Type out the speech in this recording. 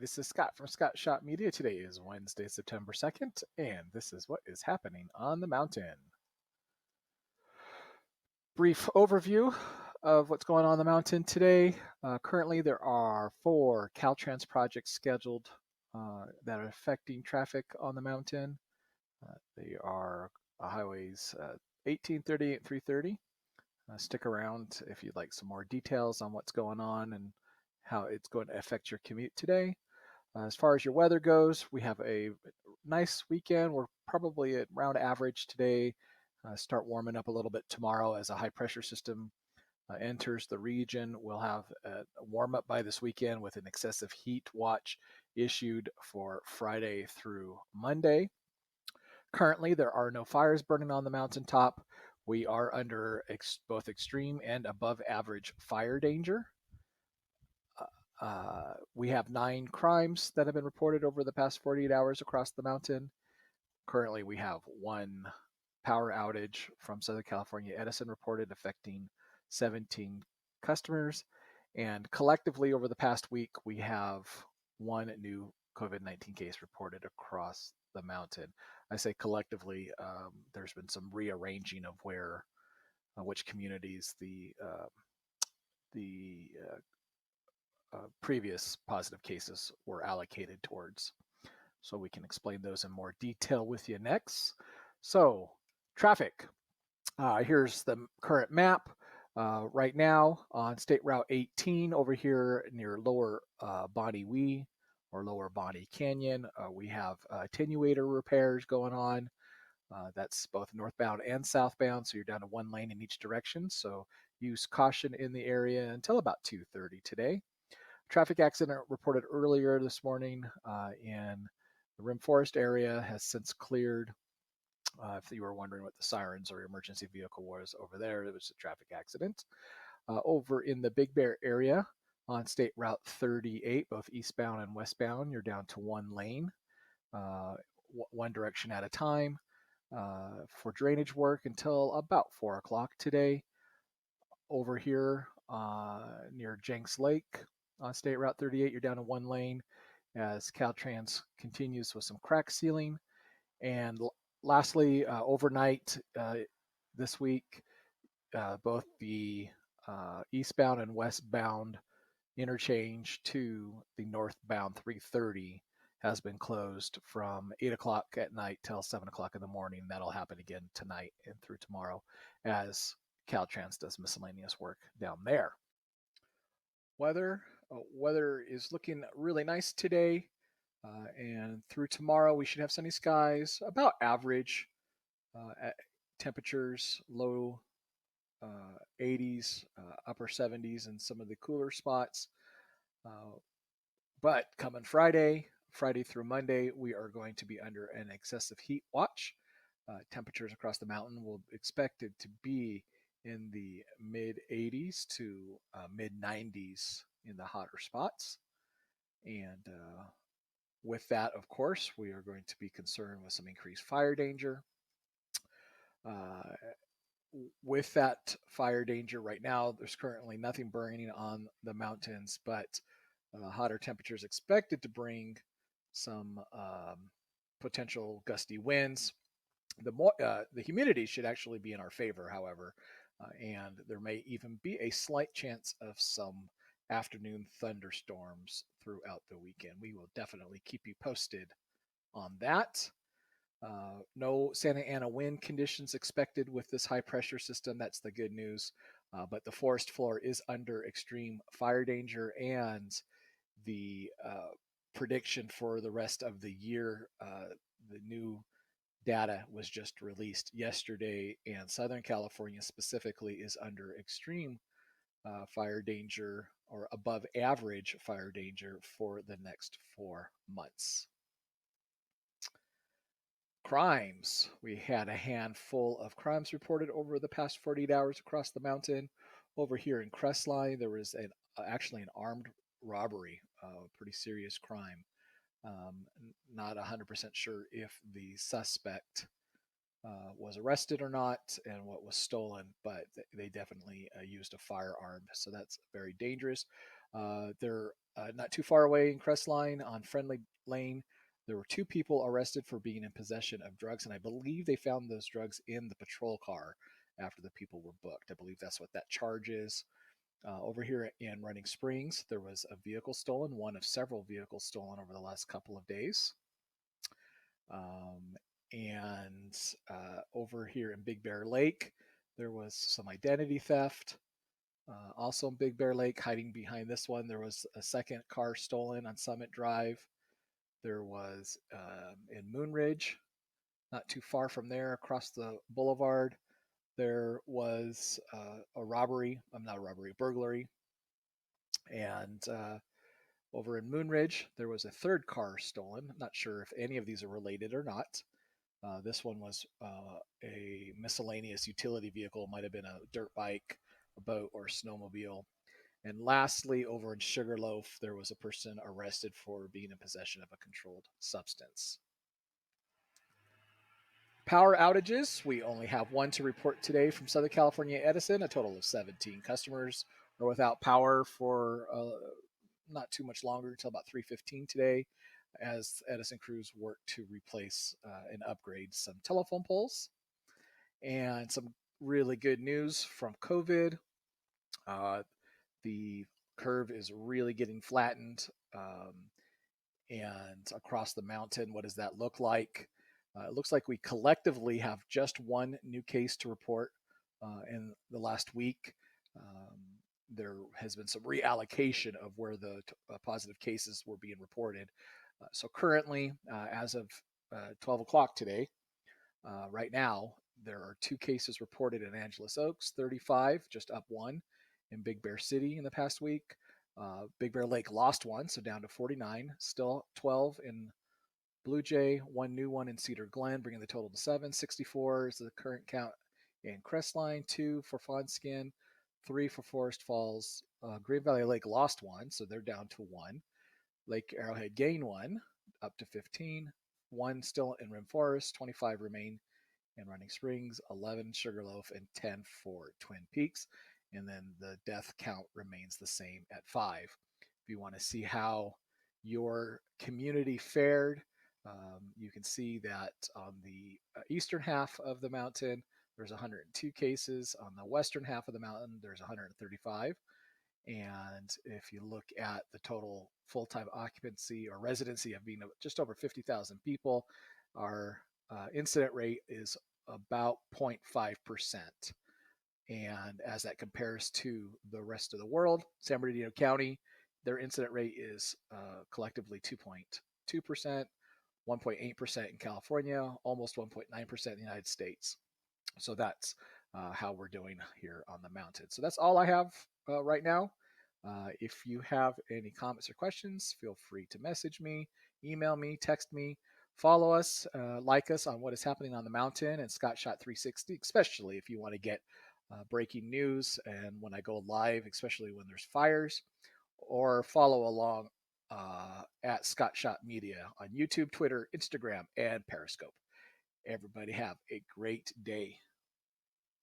this is Scott from Scott Shop Media. Today is Wednesday, September 2nd, and this is what is happening on the mountain. Brief overview of what's going on the mountain today. Currently, there are 4 Caltrans projects scheduled that are affecting traffic on the mountain. They are highways 1838 and 330. Stick around if you'd like some more details on what's going on and how it's going to affect your commute today. As far as your weather goes, we have a nice weekend. We're probably at around average today. Start warming up a little bit tomorrow as a high pressure system enters the region. We'll have a warm up by this weekend with an excessive heat watch issued for Friday through Monday. Currently, there are no fires burning on the mountaintop. We are under both extreme and above average fire danger. We have 9 crimes that have been reported over the past 48 hours across the mountain. Currently, we have 1 power outage from Southern California Edison reported affecting 17 customers. And collectively, over the past week, we have 1 new COVID-19 case reported across the mountain. I say collectively, there's been some rearranging of where, which communities the previous positive cases were allocated towards. So we can explain those in more detail with you next. So traffic. Here's the current map. Right now on State Route 18 over here near Lower Bonnie Wee or Lower Bonnie Canyon, we have attenuator repairs going on. That's both northbound and southbound, so you're down to 1 lane in each direction. So use caution in the area until about 2:30 today. Traffic accident reported earlier this morning in the Rim Forest area has since cleared. If you were wondering what the sirens or emergency vehicle was over there, it was a traffic accident. Over in the Big Bear area on State Route 38, both eastbound and westbound, you're down to 1 lane, one direction at a time for drainage work until about 4 o'clock today. Over here near Jenks Lake on State Route 38, you're down to 1 lane as Caltrans continues with some crack sealing. And lastly, overnight this week, both the eastbound and westbound interchange to the northbound 330 has been closed from 8 o'clock at night till 7 o'clock in the morning. That'll happen again tonight and through tomorrow as Caltrans does miscellaneous work down there. Weather is looking really nice today, and through tomorrow we should have sunny skies, about average temperatures, low 80s, upper 70s in some of the cooler spots. But coming Friday through Monday, we are going to be under an excessive heat watch. Temperatures across the mountain will be expected to be in the mid 80s to mid 90s in the hotter spots. And with that, of course, we are going to be concerned with some increased fire danger. With that fire danger right now, there's currently nothing burning on the mountains, but hotter temperatures expected to bring some potential gusty winds. The humidity should actually be in our favor, however, and there may even be a slight chance of some afternoon thunderstorms throughout the weekend. We will definitely keep you posted on that. No Santa Ana wind conditions expected with this high pressure system. That's the good news. But the forest floor is under extreme fire danger, and the prediction for the rest of the year, the new data was just released yesterday, and Southern California specifically is under extreme fire danger or above average fire danger for the next 4 months. Crimes. We had a handful of crimes reported over the past 48 hours across the mountain. Over here in Crestline, there was actually an armed robbery, a pretty serious crime. Not 100% sure if the suspect was arrested or not and what was stolen, but they definitely used a firearm. So that's very dangerous. There not too far away in Crestline on Friendly Lane, there were 2 people arrested for being in possession of drugs, and I believe they found those drugs in the patrol car after the people were booked. I believe that's what that charge is. Over here in Running Springs, there was a vehicle stolen, one of several vehicles stolen over the last couple of days. And over here in Big Bear Lake, there was some identity theft. Also in Big Bear Lake, hiding behind this one, there was a second car stolen on Summit Drive. There was in Moonridge, not too far from there, across the boulevard, there was a robbery. Not a robbery, a burglary. And over in Moonridge, there was a third car stolen. I'm not sure if any of these are related or not. This one was a miscellaneous utility vehicle, might have been a dirt bike, a boat, or a snowmobile. And lastly, over in Sugarloaf, there was a person arrested for being in possession of a controlled substance. Power outages, we only have one to report today from Southern California Edison. A total of 17 customers are without power for not too much longer, until about 3:15 today, as Edison crews work to replace and upgrade some telephone poles. And some really good news from COVID. The curve is really getting flattened. And across the mountain, what does that look like? It looks like we collectively have just one new case to report in the last week. There has been some reallocation of where the positive cases were being reported. So currently, as of 12 o'clock today, right now, there are 2 cases reported in Angeles Oaks, 35, just up 1 in Big Bear City in the past week. Big Bear Lake lost 1, so down to 49, still 12 in Blue Jay, 1 new one in Cedar Glen, bringing the total to 7. 64 is the current count in Crestline, 2 for Fawnskin, 3 for Forest Falls. Green Valley Lake lost 1, so they're down to 1. Lake Arrowhead gained 1, up to 15. 1 still in Rim Forest, 25 remain in Running Springs, 11 Sugarloaf, and 10 for Twin Peaks. And then the death count remains the same at 5. If you want to see how your community fared, you can see that on the eastern half of the mountain, there's 102 cases. On the western half of the mountain, there's 135. And if you look at the total full-time occupancy or residency of being just over 50,000 people, our incident rate is about 0.5%. And as that compares to the rest of the world, San Bernardino County, their incident rate is collectively 2.2%, 1.8% in California, almost 1.9% in the United States. So that's how we're doing here on the mountain. So that's all I have right now. If you have any comments or questions, feel free to message me, email me, text me, follow us, like us on what is happening on the mountain and Scott Shot 360, especially if you want to get breaking news and when I go live, especially when there's fires, or follow along at Scott Shot Media on YouTube, Twitter, Instagram, and Periscope. Everybody have a great day.